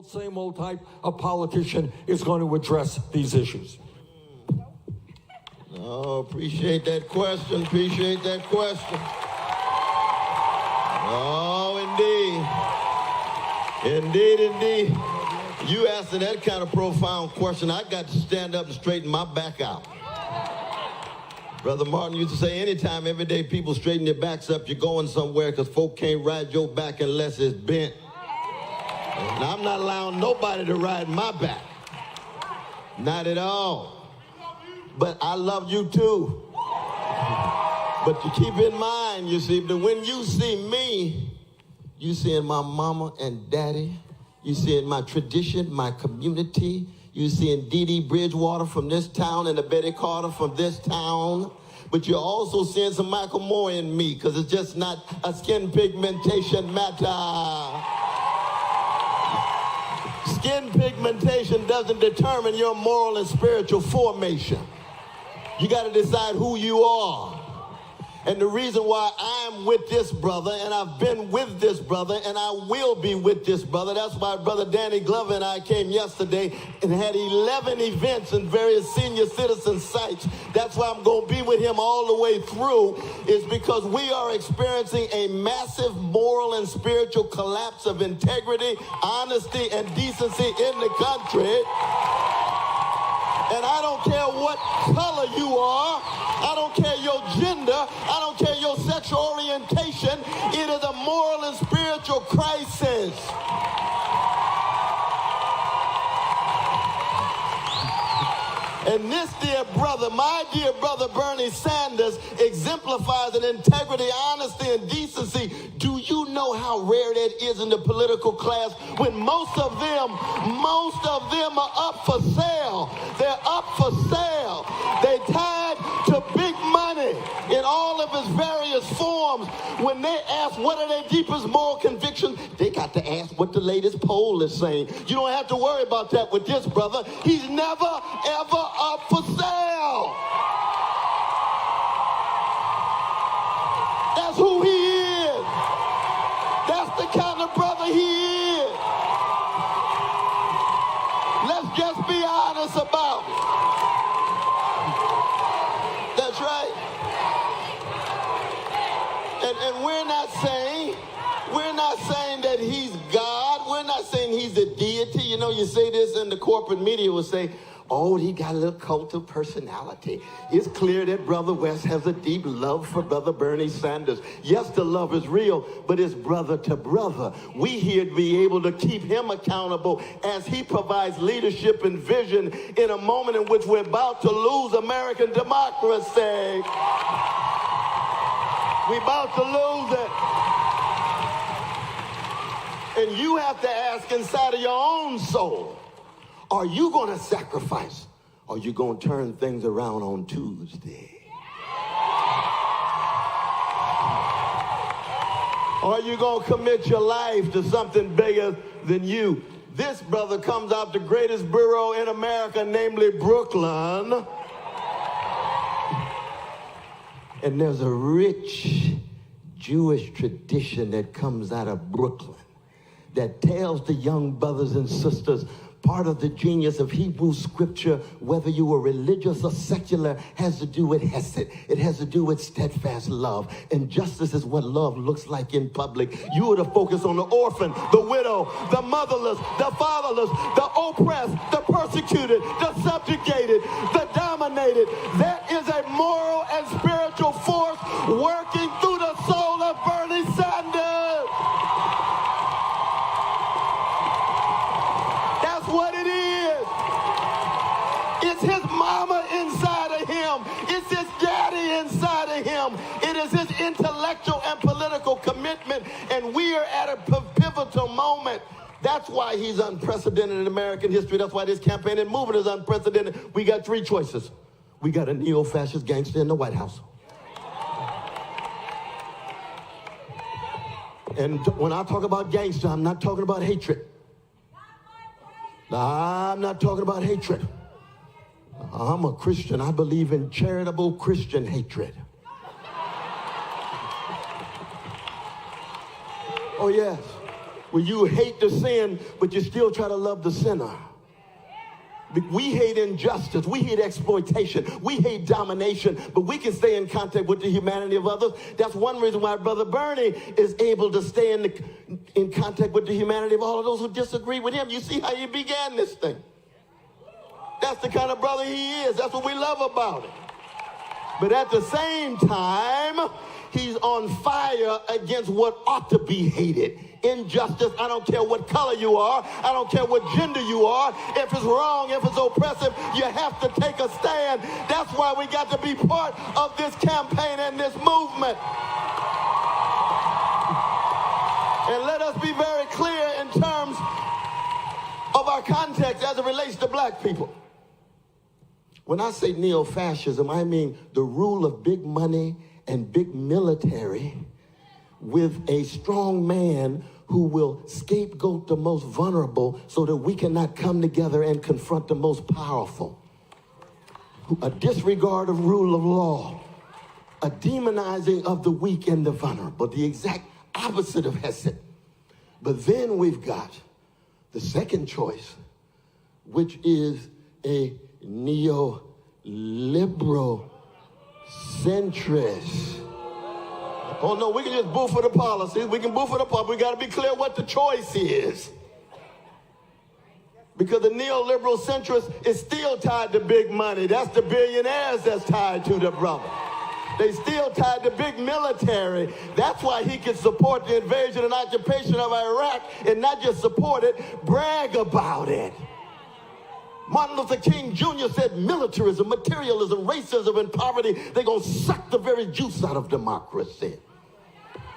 same old type of politician is going to address these issues. Oh, appreciate that question. Appreciate that question. Oh, indeed. Indeed, indeed. You asking that kind of profound question, I got to stand up and straighten my back out. Brother Martin used to say, anytime, every day, people straighten their backs up, you're going somewhere, because folk can't ride your back unless it's bent. And I'm not allowing nobody to ride my back. Not at all. But I love you too. But you keep in mind, you see, that when you see me, you see in my mama and daddy, you see in my tradition, my community, you see in Dee Dee Bridgewater from this town and the Betty Carter from this town. But you're also seeing some Michael Moore in me, because it's just not a skin pigmentation matter. Skin pigmentation doesn't determine your moral and spiritual formation. You got to decide who you are. And the reason why I'm with this brother, and I've been with this brother, and I will be with this brother, that's why Brother Danny Glover and I came yesterday and had 11 events in various senior citizen sites. That's why I'm going to be with him all the way through, is because we are experiencing a massive moral and spiritual collapse of integrity, honesty, and decency in the country. And I don't care what color you are. I don't care your gender. I don't care your sexual orientation. It is a moral and spiritual crisis. And this dear brother, my dear brother Bernie Sanders, exemplifies an integrity, honesty, and decency. Do you know how rare that is in the political class, when most of them are up for sale? They're up for sale. They tied to big money in all of its various forms. When they ask what are their deepest moral convictions, they got to ask what the latest poll is saying. You don't have to worry about that with this brother. He's never, ever up for sale. That's who he is. That's the kind of brother he is. Let's just be honest about it. That's right. And we're not saying that he's God. We're not saying he's a deity. You know, you say this and the corporate media will say, oh, he got a little cult of personality. It's clear that Brother West has a deep love for Brother Bernie Sanders. Yes, the love is real, but it's brother to brother. We here to be able to keep him accountable as he provides leadership and vision in a moment in which we're about to lose American democracy. We're about to lose it. And you have to ask inside of your own soul, are you going to sacrifice? Or are you going to turn things around on Tuesday? Or are you going to commit your life to something bigger than you? This brother comes out the greatest borough in America, namely Brooklyn. And there's a rich Jewish tradition that comes out of Brooklyn that tells the young brothers and sisters, part of the genius of Hebrew scripture, whether you are religious or secular, has to do with hesed. It has to do with steadfast love. And justice is what love looks like in public. You are to focus on the orphan, the widow, the motherless, the fatherless, the oppressed, the persecuted, the subjugated, the dominated. There is a moral and spiritual force working through the soul of Bernie Sanders. What it is. It's his mama inside of him. It's his daddy inside of him. It is his intellectual and political commitment, and we are at a pivotal moment. That's why he's unprecedented in American history. That's why this campaign and movement is unprecedented. We got three choices. We got a neo-fascist gangster in the White House. And when I talk about gangster, I'm not talking about hatred. I'm not talking about hatred. I'm a Christian. I believe in charitable Christian hatred. Oh, yes. where you hate the sin, but you still try to love the sinner. We hate injustice. We hate exploitation. We hate domination, but we can stay in contact with the humanity of others. That's one reason why Brother Bernie is able to stay in contact with the humanity of all of those who disagree with him. You see how he began this thing. That's the kind of brother he is. That's what we love about him. But at the same time, he's on fire against what ought to be hated. Injustice. I don't care what color you are. I don't care what gender you are. If it's wrong, if it's oppressive, you have to take a stand. That's why we got to be part of this campaign and this movement. And let us be very clear in terms of our context as it relates to black people. When I say neo-fascism, I mean the rule of big money and big military with a strong man who will scapegoat the most vulnerable so that we cannot come together and confront the most powerful. A disregard of rule of law, a demonizing of the weak and the vulnerable, the exact opposite of Hesed. But then we've got the second choice, which is a neoliberal centrist. Oh no, we can just boo for the policies. We can boo for the policy. We got to be clear what the choice is. Because the neoliberal centrist is still tied to big money. That's the billionaires that's tied to the brother. They still tied to big military. That's why he can support the invasion and occupation of Iraq and not just support it, brag about it. Martin Luther King Jr. said militarism, materialism, racism, and poverty, they're going to suck the very juice out of democracy.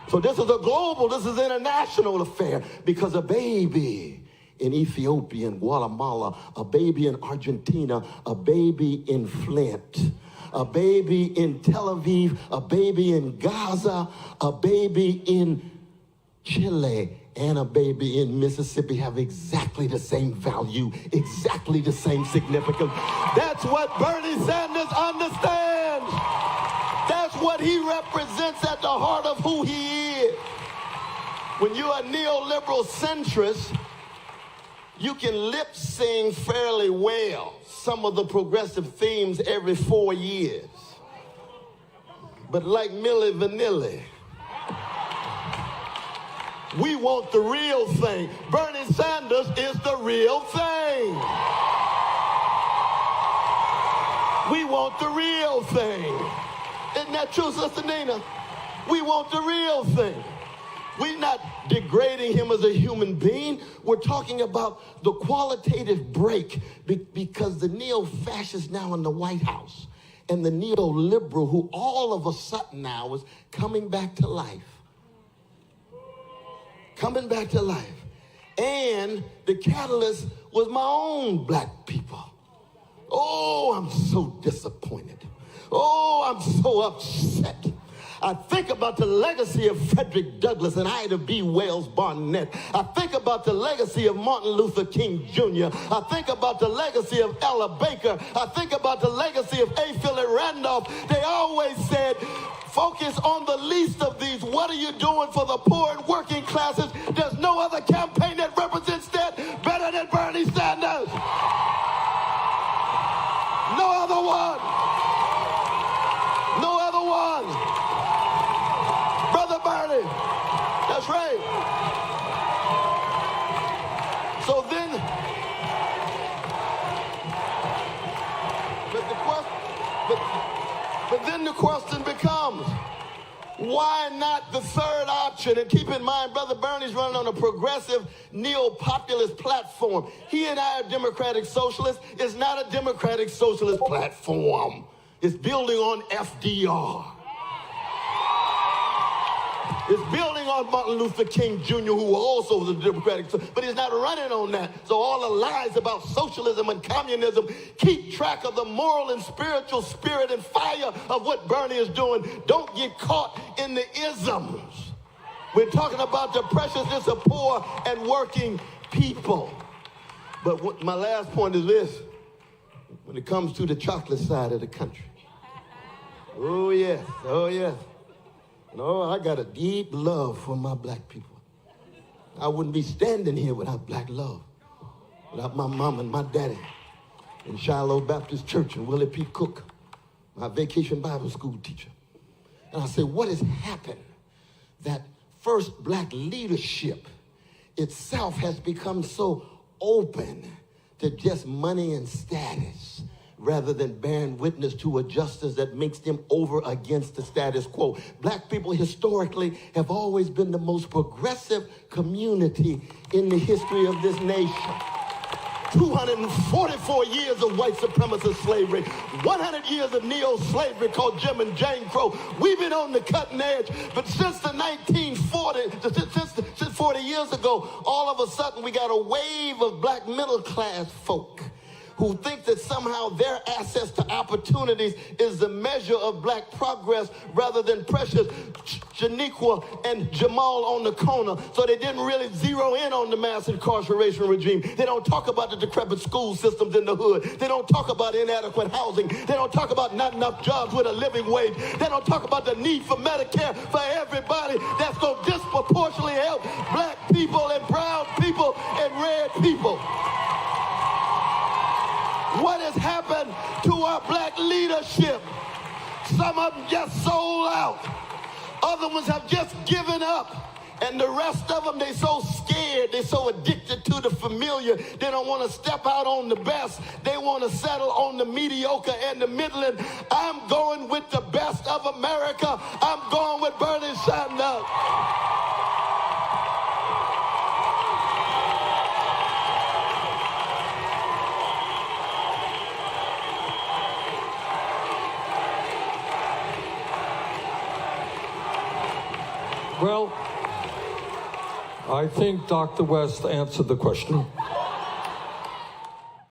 So this is a global, this is an international affair, because a baby in Ethiopia and Guatemala, a baby in Argentina, a baby in Flint, a baby in Tel Aviv, a baby in Gaza, a baby in Chile, and a baby in Mississippi have exactly the same value, exactly the same significance. That's what Bernie Sanders understands. That's what he represents at the heart of who he is. When you're a neoliberal centrist, you can lip sing fairly well some of the progressive themes every 4 years. But like Milli Vanilli, we want the real thing. Bernie Sanders is the real thing. We want the real thing. Isn't that true, Sister Nina? We want the real thing. We're not degrading him as a human being. We're talking about the qualitative break because the neo-fascist now in the White House and the neoliberal who all of a sudden now is coming back to life. Coming back to life. And the catalyst was my own black people. Oh, I'm so disappointed. Oh, I'm so upset. I think about the legacy of Frederick Douglass and Ida B. Wells Barnett. I think about the legacy of Martin Luther King Jr. I think about the legacy of Ella Baker. I think about the legacy of A. Philip Randolph. They always said, focus on the least of these. What are you doing for the poor and working classes? There's no other campaign that represents that better than Bernie Sanders. No other one. No other one. Brother Bernie. That's right. So then, but then the question becomes, why not the third option? And keep in mind, Brother Bernie's running on a progressive neo-populist platform. He and I are democratic socialists. It's not a democratic socialist platform. It's building on FDR. It's building on Martin Luther King Jr., who also was a Democratic, but he's not running on that. So all the lies about socialism and communism, keep track of the moral and spiritual spirit and fire of what Bernie is doing. Don't get caught in the isms. We're talking about the preciousness of poor and working people. But my last point is this. When it comes to the chocolate side of the country. Oh, yes. Oh, yes. No, I got a deep love for my black people. I wouldn't be standing here without black love, without my mom and my daddy in Shiloh Baptist Church and Willie P. Cook, my vacation Bible school teacher. And I say, what has happened that first black leadership itself has become so open to just money and status rather than bearing witness to a justice that makes them over against the status quo? Black people historically have always been the most progressive community in the history of this nation. 244 years of white supremacist slavery, 100 years of neo-slavery called Jim and Jane Crow. We've been on the cutting edge, but since the 1940s, since 40 years ago, all of a sudden we got a wave of black middle-class folk who think that somehow their access to opportunities is the measure of black progress rather than Precious, Shaniqua, and Jamal on the corner. So they didn't really zero in on the mass incarceration regime. They don't talk about the decrepit school systems in the hood. They don't talk about inadequate housing. They don't talk about not enough jobs with a living wage. They don't talk about the need for Medicare for everybody that's going to disproportionately help black people and brown people and red people. What has happened to our black leadership? Some of them just sold out. Other ones have just given up. And the rest of them, they so scared, they so addicted to the familiar, they don't want to step out on the best. They want to settle on the mediocre and the middling. I'm going with the best of America. I'm going with Bernie Sanders. Well, I think Dr. West answered the question.